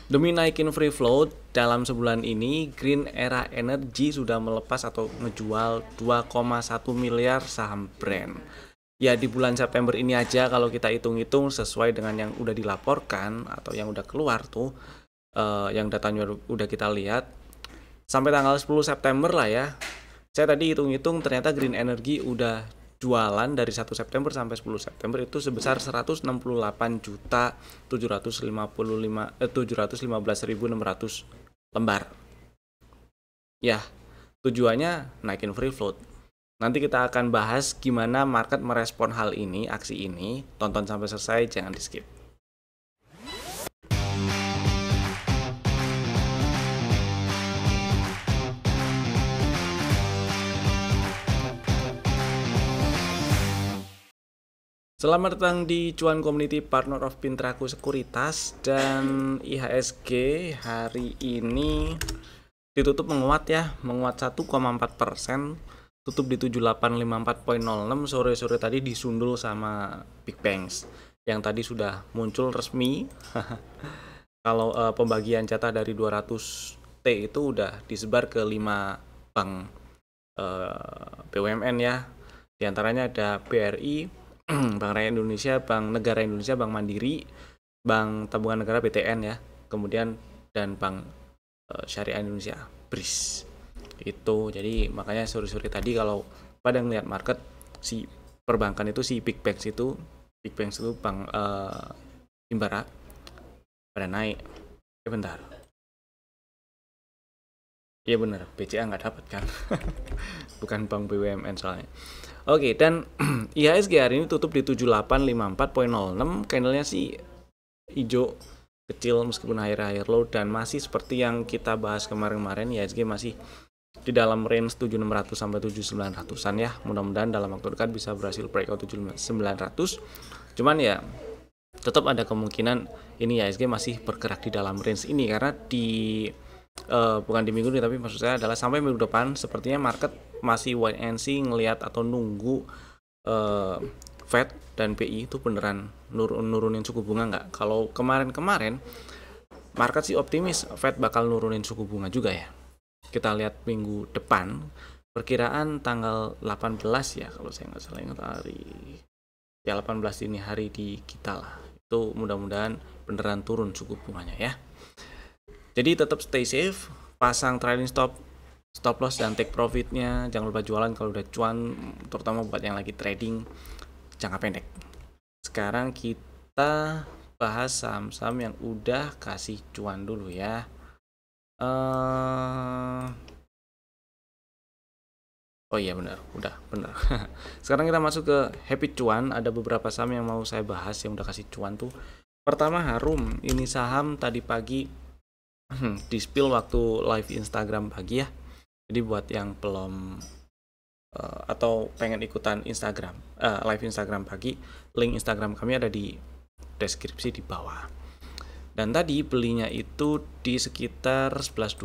Demi naikin free float, dalam sebulan ini Green Era Energy sudah melepas atau ngejual 2,1 miliar saham brand. Ya di bulan September ini aja kalau kita hitung-hitung sesuai dengan yang udah dilaporkan atau yang udah keluar tuh, yang datanya udah kita lihat, sampai tanggal 10 September lah ya. Saya tadi hitung-hitung ternyata Green Energy udah jualan dari 1 September sampai 10 September itu sebesar 168.715.600 lembar. Ya, tujuannya naikin free float. Nanti kita akan bahas gimana market merespon hal ini, aksi ini. Tonton sampai selesai, jangan di skip. Selamat datang di Cuan Community, partner of Pintraku Sekuritas, dan IHSG hari ini ditutup menguat ya, menguat 1,4%, tutup di 7854.06. Sore-sore tadi disundul sama Big Banks yang tadi sudah muncul resmi. Kalau pembagian jatah dari 200T itu udah disebar ke 5 bank BUMN ya. Di antaranya ada BRI, Bank Rakyat Indonesia, Bank Negara Indonesia, Bank Mandiri, Bank Tabungan Negara BTN ya, kemudian dan Bank Syariah Indonesia BRIS. Itu jadi makanya sore-sore tadi kalau pada ngeliat market si perbankan itu, si Big Banks itu Bank Himbara pada naik. Bentar. Iya bener, BCA nggak dapat kan. Bukan Bank BUMN soalnya. Oke, dan IHSG hari ini tutup di 7854.06. Candlenya sih hijau kecil meskipun higher low, dan masih seperti yang kita bahas kemarin-kemarin, IHSG masih di dalam range 7600 sampai 7900-an ya. Mudah-mudahan dalam waktu dekat bisa berhasil breakout 7900. Cuman ya tetap ada kemungkinan ini IHSG masih bergerak di dalam range ini karena bukan di minggu ini, tapi maksud saya adalah sampai minggu depan sepertinya market masih wait and see, ngelihat atau nunggu Fed dan BI itu beneran nurunin suku bunga nggak. Kalau kemarin market sih optimis Fed bakal nurunin suku bunga juga ya. Kita lihat minggu depan, perkiraan tanggal 18 ya kalau saya nggak salah ingat hari ya 18 ini hari di kita lah, itu mudah-mudahan beneran turun suku bunganya ya. Jadi tetap stay safe, pasang trailing stop loss dan take profitnya. Jangan lupa jualan kalau udah cuan, terutama buat yang lagi trading jangka pendek. Sekarang kita bahas saham-saham yang udah kasih cuan dulu ya. Oh iya benar, udah benar. Sekarang kita masuk ke happy cuan. Ada beberapa saham yang mau saya bahas yang udah kasih cuan tuh. Pertama Harum, ini saham tadi pagi di spill waktu live Instagram pagi ya. Jadi buat yang belum atau pengen ikutan Instagram live Instagram pagi, link Instagram kami ada di deskripsi di bawah. Dan tadi belinya itu di sekitar 11.20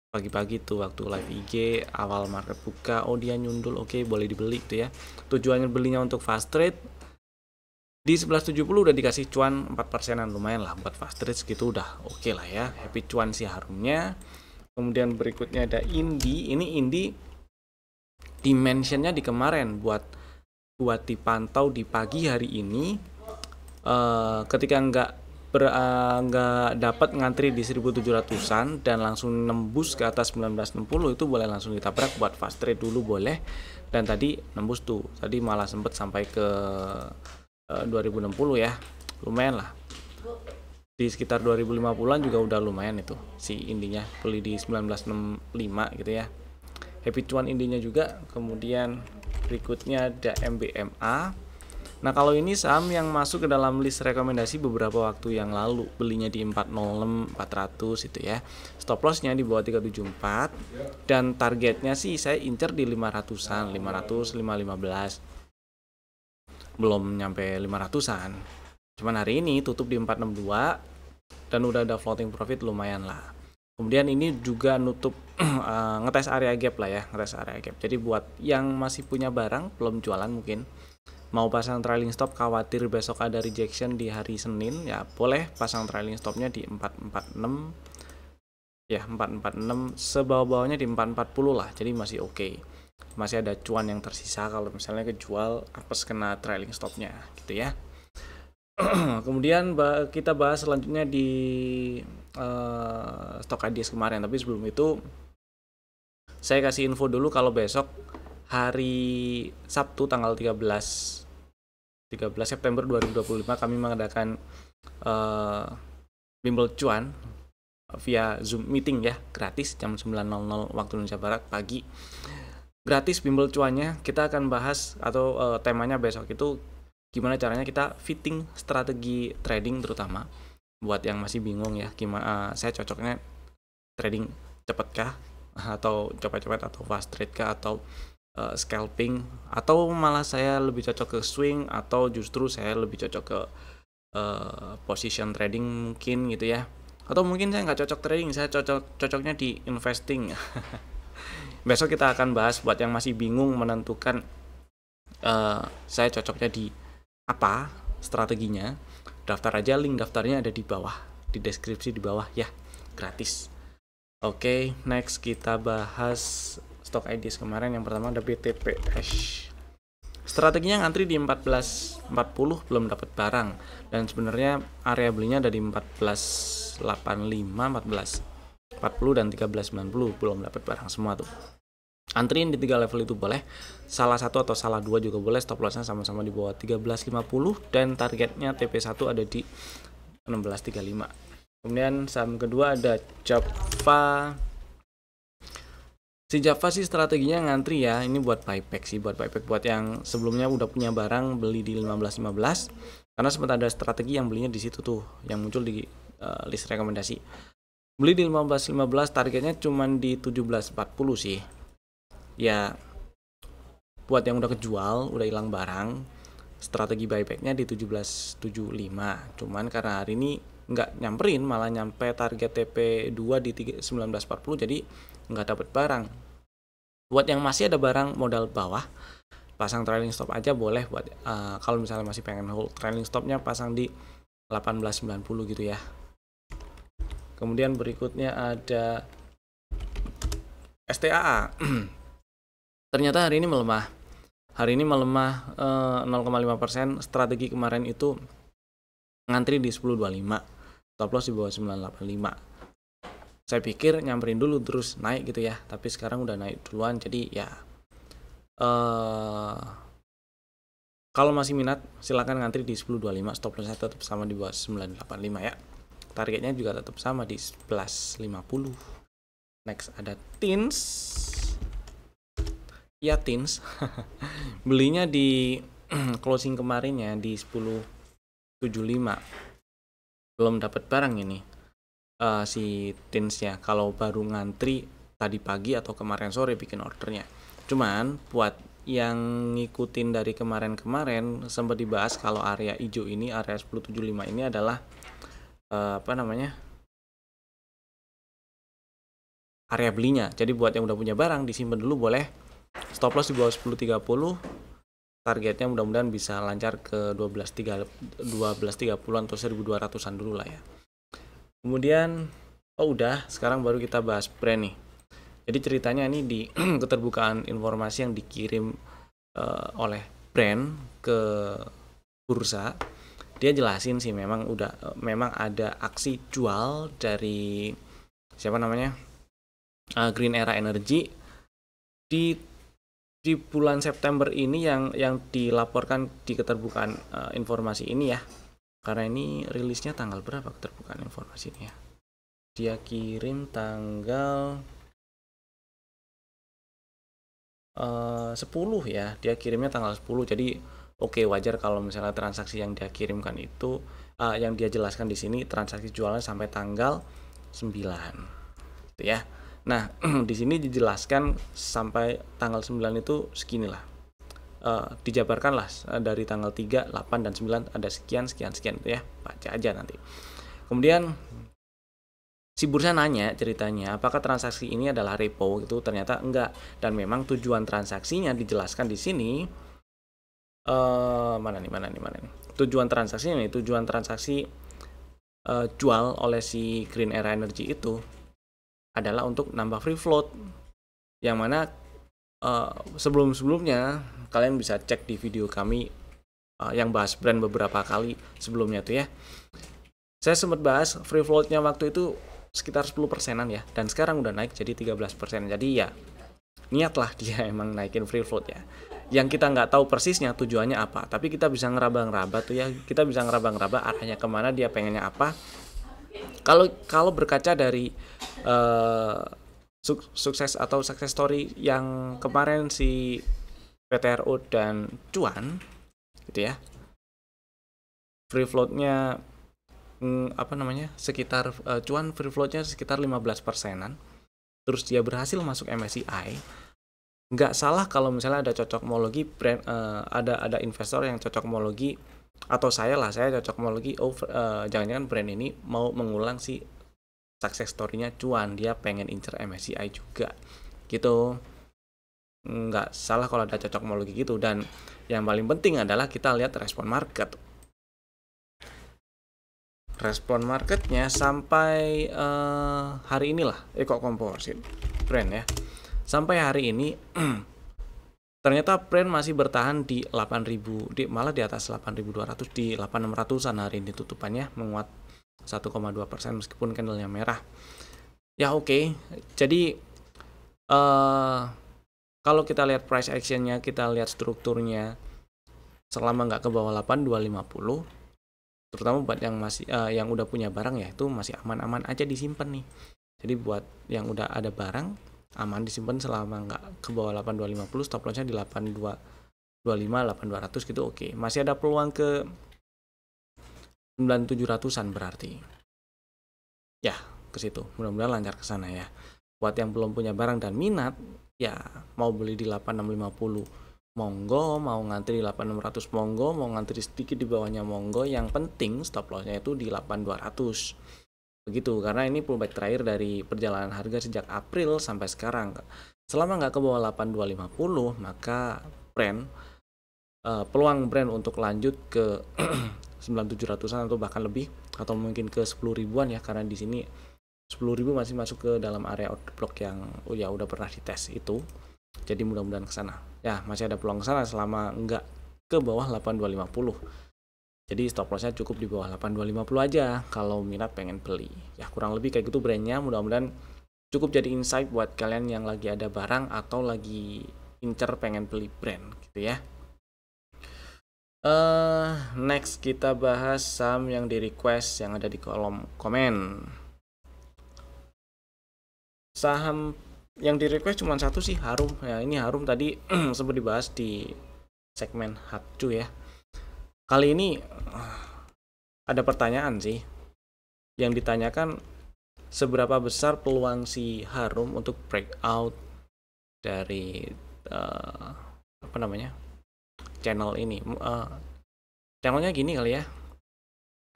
pagi-pagi tuh waktu live IG awal market buka. Oh dia nyundul, oke, boleh dibeli gitu ya. Tujuannya belinya untuk fast trade. Di 11.70 udah dikasih cuan 4%-an, lumayan lah buat fast trade segitu udah oke lah ya. Happy cuan si Harumnya. Kemudian berikutnya ada Indi. Ini Indi dimensionnya di kemarin buat dipantau di pagi hari ini. Ketika nggak dapat ngantri di 1700-an dan langsung nembus ke atas 1960 itu boleh langsung ditabrak buat fast trade dulu boleh. Dan tadi nembus tuh. Tadi malah sempet sampai ke 2060 ya, lumayan lah, di sekitar 2050-an juga udah lumayan itu si indinya, beli di 1965 gitu ya. Happy cuan indinya juga. Kemudian berikutnya ada MBMA. Nah kalau ini saham yang masuk ke dalam list rekomendasi beberapa waktu yang lalu, belinya di 406 400 itu ya. Stop lossnya di bawah 374 dan targetnya sih saya incer di 500-an, 500 515, belum nyampe 500-an. Cuman hari ini tutup di 462 dan udah ada floating profit lumayan lah. Kemudian ini juga nutup ngetes area gap lah ya, ngetes area gap. Jadi buat yang masih punya barang belum jualan mungkin mau pasang trailing stop khawatir besok ada rejection di hari Senin, ya boleh pasang trailing stopnya di 446 ya, 446, sebawah-bawahnya di 440 lah, jadi masih oke. Masih ada cuan yang tersisa kalau misalnya kejual apes kena trailing stopnya gitu ya. Kemudian kita bahas selanjutnya di stok ideas kemarin, tapi sebelum itu saya kasih info dulu kalau besok hari Sabtu tanggal 13 September 2025 kami mengadakan bimbel cuan via Zoom meeting ya, gratis jam 9.00 waktu Indonesia Barat pagi. Gratis bimbel cuannya, kita akan bahas atau temanya besok itu gimana caranya kita fitting strategi trading, terutama buat yang masih bingung ya, gimana saya cocoknya trading cepat kah, atau copet-copet, atau fast trade kah, atau scalping, atau malah saya lebih cocok ke swing, atau justru saya lebih cocok ke position trading mungkin gitu ya, atau mungkin saya nggak cocok trading, saya cocoknya di investing. Besok kita akan bahas buat yang masih bingung menentukan saya cocoknya di apa strateginya. Daftar aja, link daftarnya ada di bawah, di deskripsi di bawah ya, gratis. Oke, next kita bahas stock ideas kemarin. Yang pertama ada BTP Hash. Strateginya ngantri di 14.40 belum dapat barang, dan sebenarnya area belinya ada di 14.85, 14.40 dan 13.90, belum dapat barang semua tuh. Antriin di 3 level itu boleh, salah satu atau salah dua juga boleh. Stop lossnya sama-sama di bawah 13.50 dan targetnya TP1 ada di 16.35. Kemudian saham kedua ada Java. Si Java sih strateginya ngantri ya, ini buat buyback sih, buat buyback buat yang sebelumnya udah punya barang beli di 15.15, karena sempat ada strategi yang belinya di situ tuh, yang muncul di list rekomendasi. Beli di 15.15, targetnya cuman di 17.40 sih. Ya buat yang udah kejual, udah hilang barang, strategi buybacknya di 17.75. Cuman karena hari ini nggak nyamperin, malah nyampe target TP2 di 19.40, jadi nggak dapat barang. Buat yang masih ada barang modal bawah, pasang trailing stop aja boleh. Buat kalau misalnya masih pengen hold, trailing stopnya pasang di 18.90 gitu ya. Kemudian berikutnya ada STAA. Ternyata hari ini melemah. Hari ini melemah 0,5%. Strategi kemarin itu ngantri di 10.25, stop loss di bawah 9.85. Saya pikir nyamperin dulu terus naik gitu ya, tapi sekarang udah naik duluan, jadi ya kalau masih minat silakan ngantri di 10.25, stop lossnya tetap sama di bawah 9.85 ya. Targetnya juga tetap sama di 11.50. Next ada Tins. Ya Tins. Belinya di closing kemarinnya di 10.75. Belum dapat barang ini. Si Tinsnya, kalau baru ngantri tadi pagi atau kemarin sore bikin ordernya. Cuman buat yang ngikutin dari kemarin sempat dibahas kalau area hijau ini, area 10.75 ini adalah area belinya. Jadi buat yang udah punya barang disimpan dulu boleh. Stop loss di bawah 10.30. Targetnya mudah-mudahan bisa lancar ke 12.30 atau 1.200-an dulu lah ya. Kemudian udah, sekarang baru kita bahas brand nih. Jadi ceritanya ini di keterbukaan informasi yang dikirim oleh brand ke bursa, dia jelasin sih memang ada aksi jual dari siapa namanya, Green Era Energy di bulan September ini yang dilaporkan di keterbukaan informasi ini ya. Karena ini rilisnya tanggal berapa keterbukaan informasinya? Dia kirim tanggal 10 ya. Dia kirimnya tanggal 10. Jadi oke, wajar kalau misalnya transaksi yang dia kirimkan itu yang dia jelaskan di sini transaksi jualnya sampai tanggal 9. Gitu ya. Nah, di sini dijelaskan sampai tanggal 9 itu seginilah. Dijabarkan lah dari tanggal 3, 8, dan 9 ada sekian itu ya, baca aja nanti. Kemudian si bursa nanya ceritanya apakah transaksi ini adalah repo gitu, ternyata enggak, dan memang tujuan transaksinya dijelaskan di sini mana nih, tujuan transaksi nih, tujuan transaksi jual oleh si Green Era Energy itu adalah untuk nambah free float, yang mana sebelumnya kalian bisa cek di video kami yang bahas brand beberapa kali sebelumnya tuh ya. Saya sempat bahas free floatnya waktu itu sekitar 10%-an ya, dan sekarang udah naik jadi 13%. Jadi ya niatlah dia emang naikin free float ya. Yang kita nggak tahu persisnya tujuannya apa, tapi kita bisa ngeraba-ngeraba tuh ya, kita bisa ngeraba-ngeraba arahnya kemana, dia pengennya apa. Kalau berkaca dari sukses atau success story yang kemarin si PTRO dan Cuan gitu ya, free floatnya sekitar Cuan free floatnya sekitar 15%-an, terus dia berhasil masuk MSCI. Nggak salah kalau misalnya ada cocokmologi brand, ada investor yang cocokmologi, atau saya cocokmologi, jangan-jangan brand ini mau mengulang si success story-nya Cuan, dia pengen incer MSCI juga gitu. Nggak salah kalau ada cocokmologi gitu. Dan yang paling penting adalah kita lihat respon market. Respon marketnya sampai hari inilah Eco Composite brand ya, sampai hari ini ternyata brand masih bertahan di 8.000, malah di atas 8.200, di 8.600-an hari ini tutupannya, menguat 1,2% meskipun candlenya merah ya. Oke. Jadi kalau kita lihat price actionnya, kita lihat strukturnya, selama nggak ke bawah 8250, terutama buat yang masih yang udah punya barang ya, itu masih aman-aman aja disimpan nih. Jadi buat yang udah ada barang, aman disimpan selama nggak ke bawah 8250, stop lossnya di 8225, 8200 gitu. Oke. Masih ada peluang ke 9700-an berarti ya, ke situ. Mudah-mudahan lancar ke sana ya. Buat yang belum punya barang dan minat ya, mau beli di 8650 monggo, mau ngantri di 8600 monggo, mau ngantri sedikit di bawahnya monggo. Yang penting stop lossnya itu di 8200 begitu, karena ini pullback terakhir dari perjalanan harga sejak April sampai sekarang. Selama nggak ke bawah 8250, maka peluang brand untuk lanjut ke 9700-an atau bahkan lebih, atau mungkin ke 10 ribuan ya, karena di sini 10.000 masih masuk ke dalam area order block yang ya udah pernah dites itu. Jadi mudah-mudahan ke sana ya, masih ada peluang ke sana selama nggak ke bawah 8250. Jadi stop lossnya cukup di bawah 8250 aja kalau minat pengen beli ya, kurang lebih kayak gitu brandnya. Mudah-mudahan cukup jadi insight buat kalian yang lagi ada barang atau lagi incer pengen beli brand gitu ya. Next kita bahas saham yang di request yang ada di kolom komen. Saham yang di request cuma satu sih, Harum ya. Ini Harum tadi sempat dibahas di segmen Hapcu ya. Kali ini ada pertanyaan sih yang ditanyakan, seberapa besar peluang si Harum untuk breakout dari channel ini. Channelnya gini kali ya,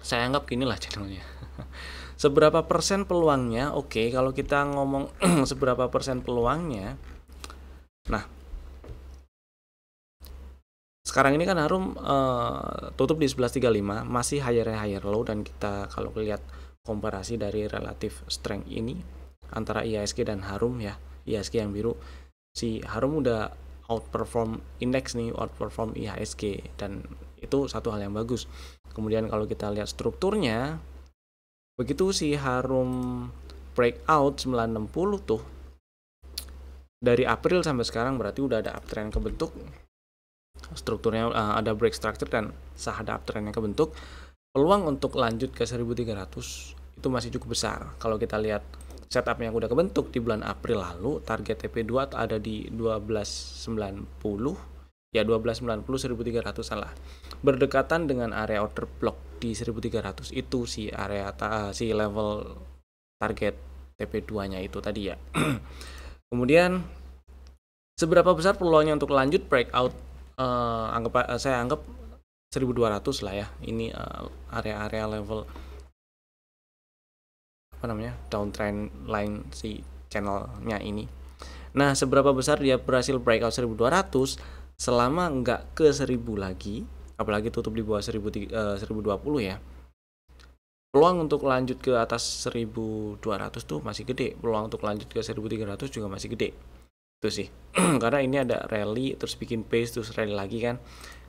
saya anggap gini lah channelnya. Seberapa persen peluangnya? Oke, kalau kita ngomong seberapa persen peluangnya, nah sekarang ini kan Harum tutup di 1135, masih higher low, dan kita kalau lihat komparasi dari relatif strength ini antara IHSG dan Harum ya, IHSG yang biru, si Harum udah outperform indeks nih, outperform IHSG, dan itu satu hal yang bagus. Kemudian kalau kita lihat strukturnya, begitu si Harum breakout 960 tuh, dari April sampai sekarang berarti udah ada uptrend kebentuk, strukturnya ada break structure dan sah ada uptrend yang kebentuk. Peluang untuk lanjut ke 1300 itu masih cukup besar. Kalau kita lihat setup yang udah kebentuk di bulan April lalu, target TP2 ada di 1290 ya, 1290 1300 lah, berdekatan dengan area order block di 1300. Itu si area si level target TP2 nya itu tadi ya. Kemudian seberapa besar peluangnya untuk lanjut breakout, saya anggap 1200 lah ya. Ini area-area level downtrend line si channelnya ini. Nah, seberapa besar dia berhasil breakout 1200? selama nggak ke 1000 lagi, apalagi tutup di bawah 1020 ya, peluang untuk lanjut ke atas 1200 tuh masih gede, peluang untuk lanjut ke 1300 juga masih gede. Itu sih. Karena ini ada rally terus bikin base terus rally lagi kan.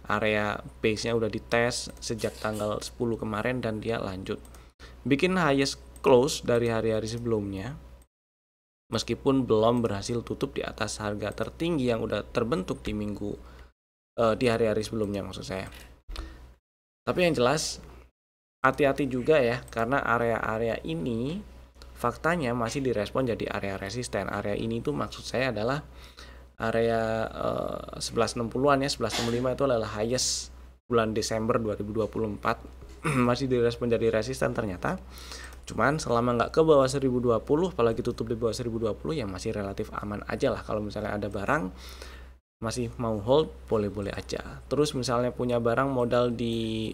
Area base-nya udah dites sejak tanggal 10 kemarin dan dia lanjut. Bikin highest close dari hari-hari sebelumnya. Meskipun belum berhasil tutup di atas harga tertinggi yang udah terbentuk di di hari-hari sebelumnya maksud saya. Tapi yang jelas hati-hati juga ya, karena area-area ini faktanya masih direspon jadi area resisten. Area ini tuh maksud saya adalah area 1160-an ya, 1165 itu adalah highest bulan Desember 2024. Masih direspon jadi resisten ternyata. Cuman selama nggak ke bawah 1020, apalagi tutup di bawah 1020 ya masih relatif aman aja lah. Kalau misalnya ada barang masih mau hold, boleh-boleh aja. Terus misalnya punya barang modal di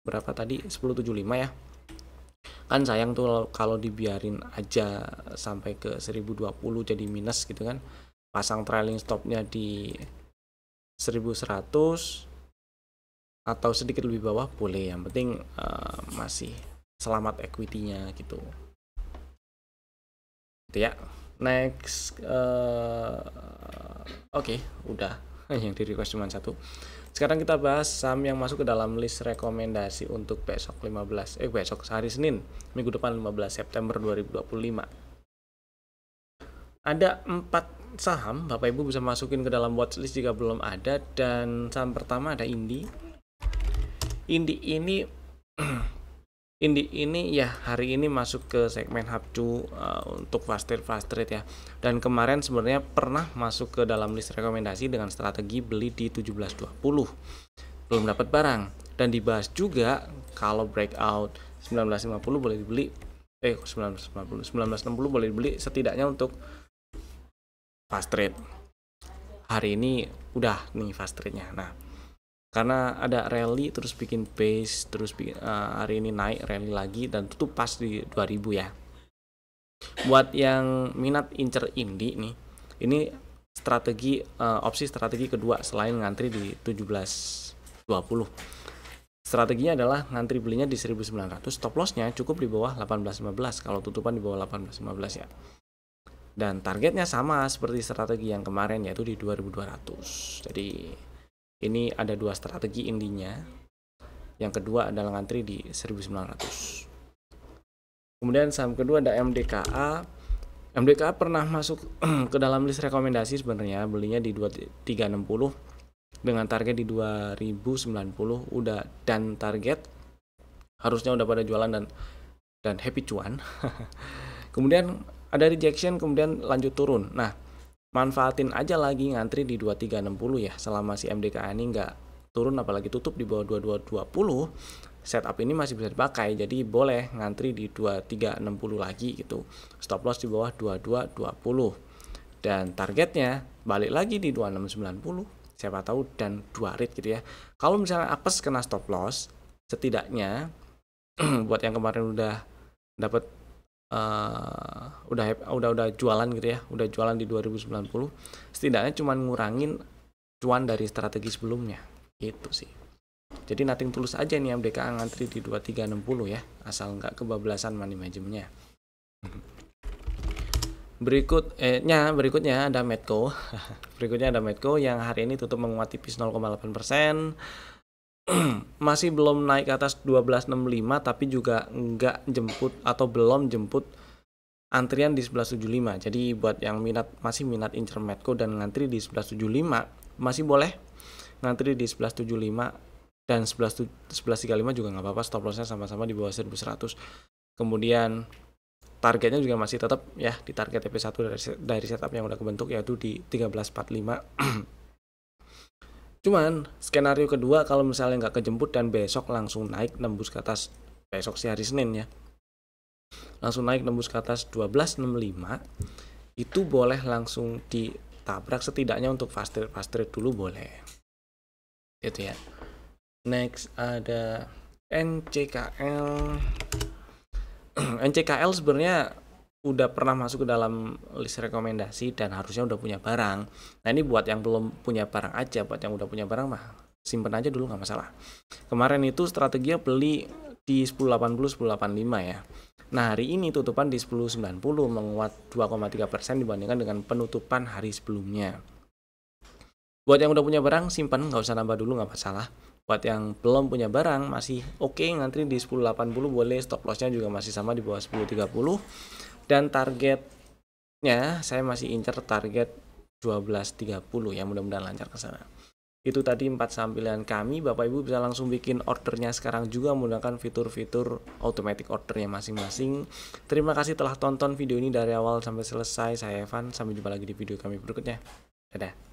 berapa tadi, 1075 ya, kan sayang tuh kalau dibiarin aja sampai ke 1020 jadi minus gitu kan. Pasang trailing stopnya di 1100 atau sedikit lebih bawah boleh, yang penting masih selamat equity-nya gitu. Itu ya. Next, oke, udah. Yang di request cuma satu. Sekarang kita bahas saham yang masuk ke dalam list rekomendasi untuk besok besok hari Senin, minggu depan 15 September 2025. Ada 4 saham, Bapak Ibu bisa masukin ke dalam watchlist jika belum ada. Dan saham pertama ada Indi. Indi ini ya hari ini masuk ke segmen Hapcu untuk fast trade ya. Dan kemarin sebenarnya pernah masuk ke dalam list rekomendasi dengan strategi beli di 1720. Belum dapat barang. Dan dibahas juga kalau breakout 1950 boleh dibeli. 1960 boleh dibeli setidaknya untuk fast trade. Hari ini udah nih fast trade-nya. Nah, karena ada rally terus bikin base terus hari ini naik rally lagi dan tutup pas di 2000 ya. Buat yang minat incer Indi nih, ini strategi opsi strategi kedua selain ngantri di 1720. Strateginya adalah ngantri belinya di 1900, stop lossnya cukup di bawah 1815 kalau tutupan di bawah 1815 ya. Dan targetnya sama seperti strategi yang kemarin yaitu di 2200. Jadi ini ada 2 strategi Indinya. Yang kedua adalah ngantri di 1900. Kemudian saham kedua ada MDKA. MDKA pernah masuk ke dalam list rekomendasi sebenarnya, belinya di 2360 dengan target di 2090 udah, dan target harusnya udah pada jualan dan happy cuan. Kemudian ada rejection, kemudian lanjut turun. Nah, manfaatin aja lagi ngantri di 2360 ya, selama si MDKA ini nggak turun apalagi tutup di bawah 2220, setup ini masih bisa dipakai, jadi boleh ngantri di 2360 lagi gitu, stop loss di bawah 2220 dan targetnya balik lagi di 2690 siapa tahu, dan 2 rit gitu ya. Kalau misalnya apes kena stop loss, setidaknya buat yang kemarin udah dapat udah jualan gitu ya, udah jualan di 2090, setidaknya cuma ngurangin cuan dari strategi sebelumnya gitu sih. Jadi nothing tulus aja nih MDKA ngantri di 2360 ya, asal nggak kebablasan money manajemennya. Berikutnya ada Medco. Berikutnya ada Medco yang hari ini tutup menguat tipis 0,8%. Masih belum naik ke atas 1265 tapi juga nggak jemput atau belum jemput antrian di 1175. Jadi buat yang masih minat incer Medco dan ngantri di 1175 masih boleh ngantri di 1175 dan 1135 juga nggak apa-apa, stop lossnya sama-sama di bawah 1100. Kemudian targetnya juga masih tetap ya di target TP1 dari setup yang udah kebentuk yaitu di 1345. Cuman skenario kedua kalau misalnya nggak kejemput dan besok langsung naik nembus ke atas, besok sih hari Senin ya, langsung naik nembus ke atas 1265, itu boleh langsung ditabrak setidaknya untuk fast trade dulu boleh gitu ya. Next ada NCKL. NCKL sebenarnya udah pernah masuk ke dalam list rekomendasi dan harusnya udah punya barang. Nah ini buat yang belum punya barang aja, buat yang udah punya barang mah simpen aja dulu nggak masalah. Kemarin itu strateginya beli di 1080 1085 ya. Nah hari ini tutupan di 1090 menguat 2,3% dibandingkan dengan penutupan hari sebelumnya. Buat yang udah punya barang simpan, nggak usah nambah dulu nggak masalah. Buat yang belum punya barang masih oke, ngantri di 1080 boleh, stop lossnya juga masih sama di bawah 1030. Dan targetnya saya masih incer target 12.30 ya, mudah-mudahan lancar ke sana. Itu tadi 4 sampilan kami. Bapak Ibu bisa langsung bikin ordernya sekarang juga menggunakan fitur-fitur automatic ordernya masing-masing. Terima kasih telah tonton video ini dari awal sampai selesai. Saya Evan, sampai jumpa lagi di video kami berikutnya. Dadah.